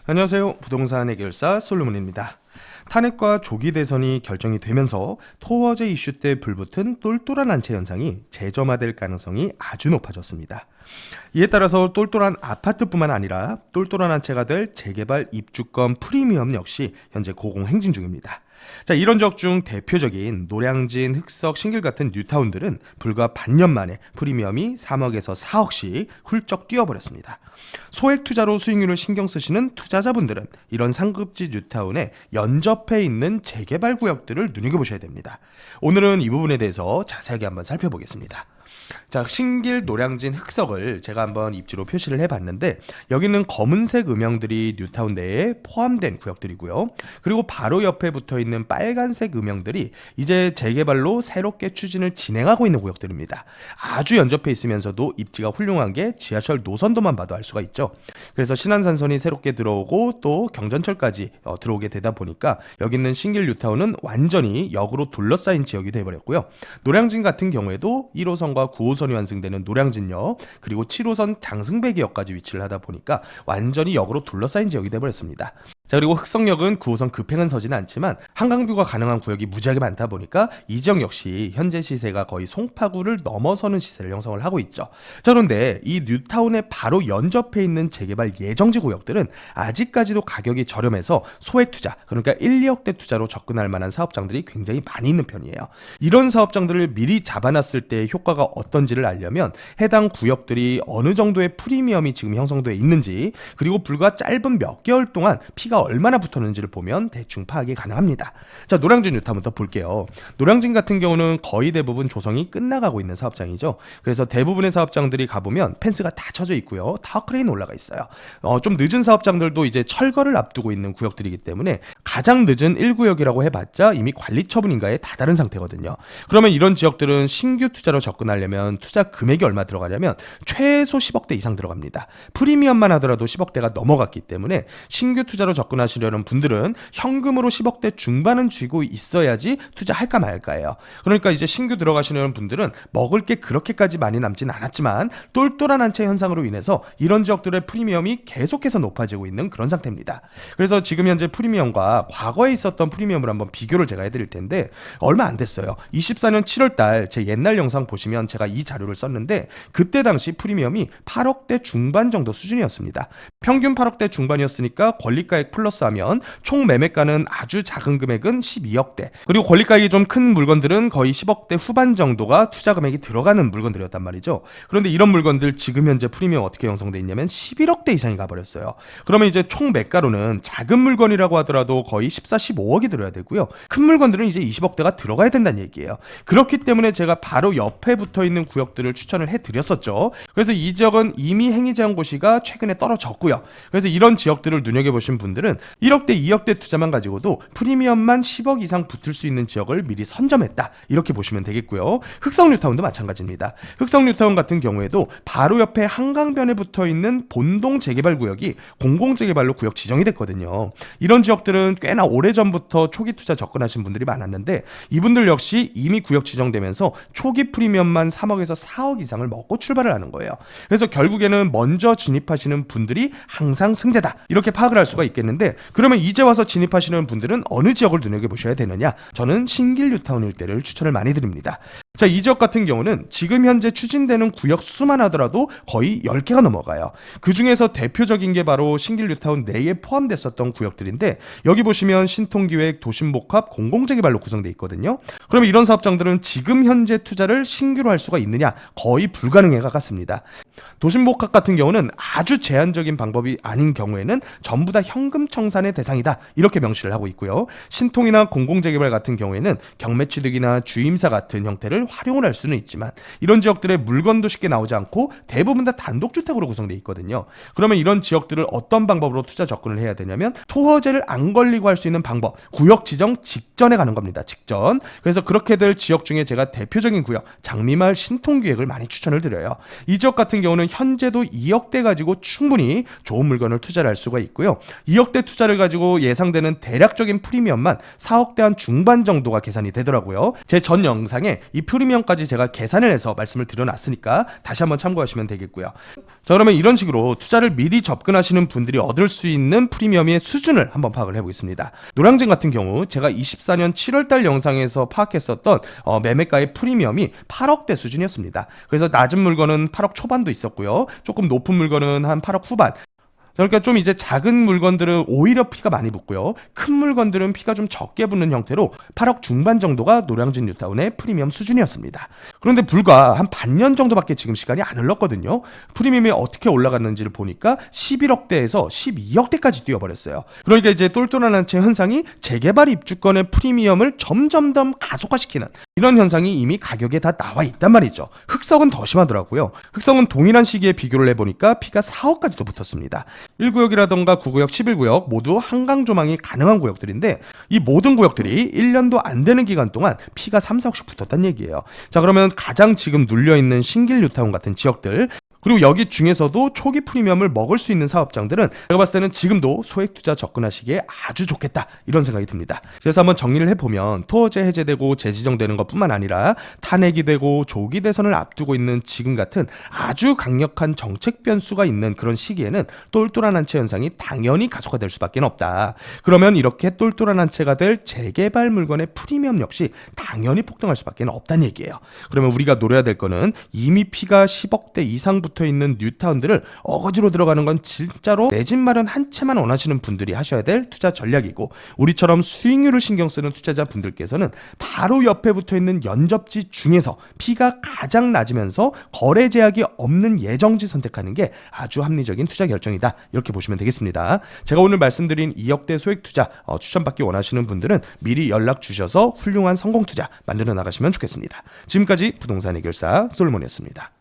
안녕하세요. 부동산 해결사 솔로몬입니다. 탄핵과 조기 대선이 결정이 되면서 토어제 이슈 때 불붙은 똘똘한 한 채 현상이 재점화될 가능성이 아주 높아졌습니다. 이에 따라서 똘똘한 아파트뿐만 아니라 똘똘한 한 채가 될 재개발 입주권 프리미엄 역시 현재 고공행진 중입니다. 자, 이런 지역 중 대표적인 노량진, 흑석, 신길 같은 뉴타운들은 불과 반년 만에 프리미엄이 3억에서 4억씩 훌쩍 뛰어버렸습니다. 소액 투자로 수익률을 신경 쓰시는 투자자분들은 이런 상급지 뉴타운에 연접해 있는 재개발 구역들을 눈여겨보셔야 됩니다. 오늘은 이 부분에 대해서 자세하게 한번 살펴보겠습니다. 자, 신길, 노량진, 흑석을 제가 한번 입지로 표시를 해봤는데 여기는 검은색 음영들이 뉴타운 내에 포함된 구역들이고요. 그리고 바로 옆에 붙어있는 빨간색 음영들이 이제 재개발로 새롭게 추진을 진행하고 있는 구역들입니다. 아주 연접해 있으면서도 입지가 훌륭한 게 지하철 노선도만 봐도 알 수가 있죠. 그래서 신안산선이 새롭게 들어오고 또 경전철까지 들어오게 되다 보니까 여기 있는 신길 뉴타운은 완전히 역으로 둘러싸인 지역이 되어버렸고요. 노량진 같은 경우에도 1호선과 9호선이 완성되는 노량진역 그리고 7호선 장승배기역까지 위치를 하다 보니까 완전히 역으로 둘러싸인 지역이 되어버렸습니다. 자, 그리고 흑석역은 9호선 급행은 서지는 않지만 한강뷰가 가능한 구역이 무지하게 많다 보니까 이 지역 역시 현재 시세가 거의 송파구를 넘어서는 시세를 형성을 하고 있죠. 자, 그런데 이 뉴타운에 바로 연접해 있는 재개발 예정지 구역들은 아직까지도 가격이 저렴해서 소액 투자, 그러니까 1, 2억대 투자로 접근할 만한 사업장들이 굉장히 많이 있는 편이에요. 이런 사업장들을 미리 잡아놨을 때 효과가 어떤지를 알려면 해당 구역들이 어느 정도의 프리미엄이 지금 형성되어 있는지 그리고 불과 짧은 몇 개월 동안 피가 얼마나 붙었는지를 보면 대충 파악이 가능합니다. 자, 노량진 뉴타운부터 볼게요. 노량진 같은 경우는 거의 대부분 조성이 끝나가고 있는 사업장이죠. 그래서 대부분의 사업장들이 가보면 펜스가 다 쳐져 있고요. 타워크레인 올라가 있어요. 좀 늦은 사업장들도 이제 철거를 앞두고 있는 구역들이기 때문에 가장 늦은 1구역이라고 해봤자 이미 관리처분인가에 다다른 상태거든요. 그러면 이런 지역들은 신규 투자로 접근하려면 투자 금액이 얼마 들어가냐면 최소 10억대 이상 들어갑니다. 프리미엄만 하더라도 10억대가 넘어갔기 때문에 신규 투자로 접근하시려는 분들은 현금으로 10억대 중반은 쥐고 있어야지 투자할까 말까예요. 그러니까 이제 신규 들어가시려는 분들은 먹을 게 그렇게까지 많이 남진 않았지만 똘똘한 한 채 현상으로 인해서 이런 지역들의 프리미엄이 계속해서 높아지고 있는 그런 상태입니다. 그래서 지금 현재 프리미엄과 과거에 있었던 프리미엄을 한번 비교를 제가 해드릴 텐데 얼마 안 됐어요. 24년 7월달 제 옛날 영상 보시면 제가 이 자료를 썼는데 그때 당시 프리미엄이 8억대 중반 정도 수준이었습니다. 평균 8억대 중반이었으니까 권리가액 플러스하면 총 매매가는 아주 작은 금액은 12억대, 그리고 권리가액이 좀 큰 물건들은 거의 10억대 후반 정도가 투자 금액이 들어가는 물건들이었단 말이죠. 그런데 이런 물건들 지금 현재 프리미엄 어떻게 형성돼 있냐면 11억대 이상이 가버렸어요. 그러면 이제 총 매가로는 작은 물건이라고 하더라도 거의 14, 15억이 들어야 되고요. 큰 물건들은 이제 20억대가 들어가야 된다는 얘기예요. 그렇기 때문에 제가 바로 옆에 붙어있는 구역들을 추천을 해드렸었죠. 그래서 이 지역은 이미 행위 제한 고시가 최근에 떨어졌고요. 그래서 이런 지역들을 눈여겨보신 분들은 1억대, 2억대 투자만 가지고도 프리미엄만 10억 이상 붙을 수 있는 지역을 미리 선점했다, 이렇게 보시면 되겠고요. 흑석 뉴타운도 마찬가지입니다. 흑석 뉴타운 같은 경우에도 바로 옆에 한강변에 붙어있는 본동 재개발 구역이 공공재개발로 구역 지정이 됐거든요. 이런 지역들은 꽤나 오래전부터 초기 투자 접근하신 분들이 많았는데 이분들 역시 이미 구역 지정되면서 초기 프리미엄만 3억에서 4억 이상을 먹고 출발을 하는 거예요. 그래서 결국에는 먼저 진입하시는 분들이 항상 승자다, 이렇게 파악을 할 수가 있겠는데, 그러면 이제 와서 진입하시는 분들은 어느 지역을 눈여겨보셔야 되느냐? 저는 신길 뉴타운 일대를 추천을 많이 드립니다. 자, 이 지역 같은 경우는 지금 현재 추진되는 구역 수만 하더라도 거의 10개가 넘어가요. 그 중에서 대표적인 게 바로 신길 뉴타운 내에 포함됐었던 구역들인데 여기 보시면 신통기획, 도심복합, 공공재개발로 구성되어 있거든요. 그러면 이런 사업장들은 지금 현재 투자를 신규로 할 수가 있느냐? 거의 불가능에 가깝습니다. 도심복합 같은 경우는 아주 제한적인 방법이 아닌 경우에는 전부 다 현금 청산의 대상이다, 이렇게 명시를 하고 있고요. 신통이나 공공재개발 같은 경우에는 경매취득이나 주임사 같은 형태를 활용을 할 수는 있지만 이런 지역들의 물건도 쉽게 나오지 않고 대부분 다 단독주택으로 구성되어 있거든요. 그러면 이런 지역들을 어떤 방법으로 투자 접근을 해야 되냐면 토허제를 안 걸리고 할 수 있는 방법, 구역 지정 직전에 가는 겁니다. 직전. 그래서 그렇게 될 지역 중에 제가 대표적인 구역 장미마을 신통기획을 많이 추천을 드려요. 이 지역 같은 경우는 현재도 2억대 가지고 충분히 좋은 물건을 투자를 할 수가 있고요. 2억대 투자를 가지고 예상되는 대략적인 프리미엄만 4억대 한 중반 정도가 계산이 되더라고요. 제 전 영상에 이 프리미엄까지 제가 계산을 해서 말씀을 드려놨으니까 다시 한번 참고하시면 되겠고요. 자, 그러면 이런 식으로 투자를 미리 접근하시는 분들이 얻을 수 있는 프리미엄의 수준을 한번 파악을 해보겠습니다. 노량진 같은 경우 제가 24년 7월달 영상에서 파악했었던 매매가의 프리미엄이 8억대 수준이었습니다. 그래서 낮은 물건은 8억 초반도 있었고요. 조금 높은 물건은 한 8억 후반. 그러니까 좀 이제 작은 물건들은 오히려 피가 많이 붙고요. 큰 물건들은 피가 좀 적게 붙는 형태로 8억 중반 정도가 노량진 뉴타운의 프리미엄 수준이었습니다. 그런데 불과 한 반년 정도밖에 지금 시간이 안 흘렀거든요. 프리미엄이 어떻게 올라갔는지를 보니까 11억대에서 12억대까지 뛰어버렸어요. 그러니까 이제 똘똘한 한 채 현상이 재개발 입주권의 프리미엄을 점점 더 가속화시키는 이런 현상이 이미 가격에 다 나와 있단 말이죠. 흑석은 더 심하더라고요. 흑석은 동일한 시기에 비교를 해보니까 피가 4억까지도 붙었습니다. 1구역이라던가 9구역, 11구역 모두 한강 조망이 가능한 구역들인데 이 모든 구역들이 1년도 안 되는 기간 동안 피가 3, 4억씩 붙었다는 얘기예요. 자, 그러면 가장 지금 눌려있는 신길 뉴타운 같은 지역들, 그리고 여기 중에서도 초기 프리미엄을 먹을 수 있는 사업장들은 제가 봤을 때는 지금도 소액 투자 접근하시기에 아주 좋겠다 이런 생각이 듭니다. 그래서 한번 정리를 해보면 토어제 해제되고 재지정되는 것뿐만 아니라 탄핵이 되고 조기 대선을 앞두고 있는 지금 같은 아주 강력한 정책 변수가 있는 그런 시기에는 똘똘한 한 채 현상이 당연히 가속화될 수밖에 없다. 그러면 이렇게 똘똘한 한 채가 될 재개발 물건의 프리미엄 역시 당연히 폭등할 수밖에 없다는 얘기예요. 그러면 우리가 노려야 될 거는 이미 피가 10억대 이상부터 있는 뉴타운들을 어거지로 들어가는 건 진짜로 내 집 마련 한 채만 원하시는 분들이 하셔야 될 투자 전략이고, 우리처럼 수익률을 신경 쓰는 투자자 분들께서는 바로 옆에 붙어 있는 연접지 중에서 피가 가장 낮으면서 거래 제약이 없는 예정지 선택하는 게 아주 합리적인 투자 결정이다 이렇게 보시면 되겠습니다. 제가 오늘 말씀드린 2억대 소액 투자 추천받기 원하시는 분들은 미리 연락 주셔서 훌륭한 성공 투자 만들어 나가시면 좋겠습니다. 지금까지 부동산 해결사 솔몬이었습니다.